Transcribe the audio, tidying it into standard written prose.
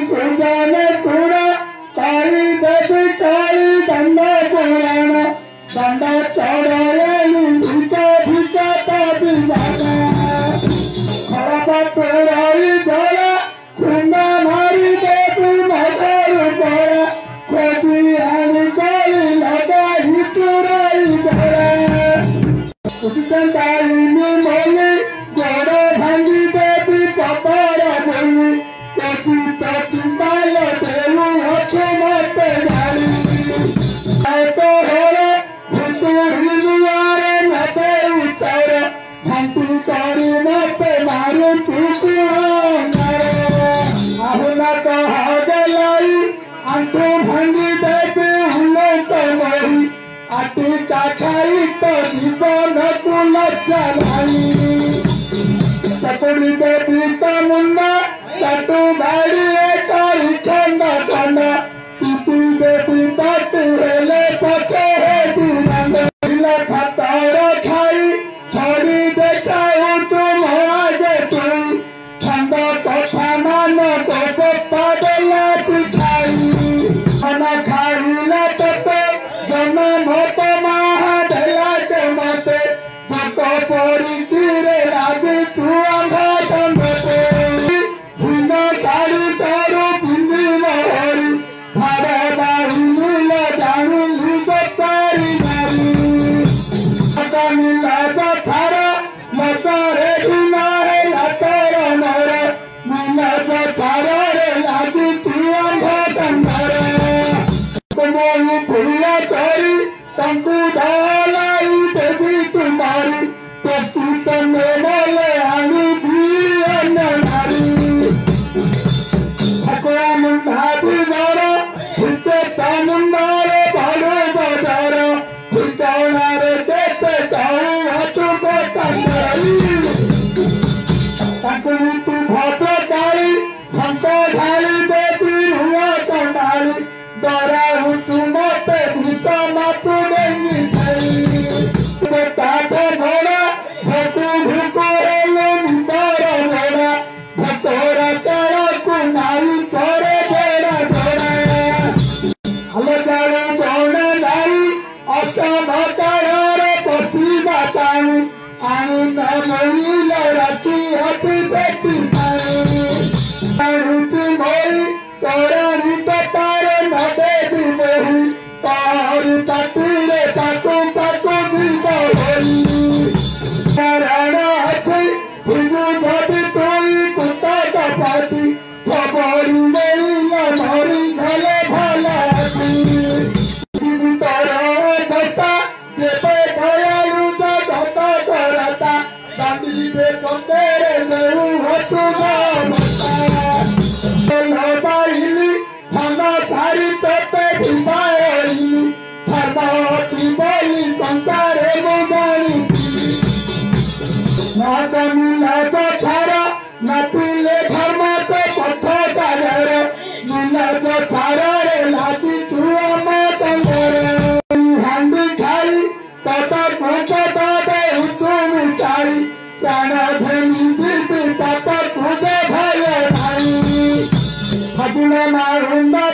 सुजाने सुना काली देवी काली दंडा पुराण दंडा चढ़ाएली भिका भिका ताजी बागा खराबा तोराई जला खुंडा मारी देवी मगर पड़ा खोजी आनी काली लगा ही चुराई जला उचितन काली में मोली गोड़ा भांगी देवी पपारा बोली जीवन को लज्जा चटुड़ी देवी मुंडा चटू बाड़ी खंडा खंडा चिटी देवी तटी हेले पचे छतर खाई छड़ी देखा तुम आगे तुई छंद कथा मान देला सिखाई खाना खाइला तते जन्म तो माँ देला के मते जत परी रे रागी छुआ भाषण झीन साड़ी सारू पिंदी लहरी झाड़ा बाड़ी नीला जानी लीज चारी नारी नीला छाड़ा मत रे बिना रे लातर नर नीला छाड़ा रे लागी छुआ भाषण तुम्हें फुलिया चोरी तंकु ढालाई देवी तुम्हारी प्रतीत में बोले आनी भी नारी भगवान मुंडादी नारा हिते तामुंडारे भाड़ो बाजारा ठिकानारे देते ताऊ अचुक कंगारी तंकु तू भात काली भंता ढाली देवी हुआ संडाली दरा चुमते विषम तू नहीं छई काठ घोड़ा भटू भूको हेलो मितर घोड़ा भतोरा काला को नाई करे जोड़ा जोड़ा हल जाड़ो जोड़ा नाई असम काड़े पसीबा ताई आनी न मोई लड़की अच्छी सेती ताई रुचि मोई तोरा रित तारे न देवी मोही तारी तटीरे ताकू ताकू जीव होई रण अच्छी फिगु जदि तोई कुत्ता कपाती थबड़ी गई न मरी भले भला अच्छी तोरा दस्ता जेबे दयालु जगत करता दांडी बे तेरे लेऊ हचुगा बाइली थाना सारी तोते भिबाइली धर्म बोली संसार बुझानी नीलाच छाड़ा नतीले धर्म से पथ सागर नीलाच छाड़ा रे लागी छुआ मा संगर हांडी खाई तता कुछ दे उचु मिचाई प्राण धेनी जीती तता कुछ भय भाई भजन मारुंडा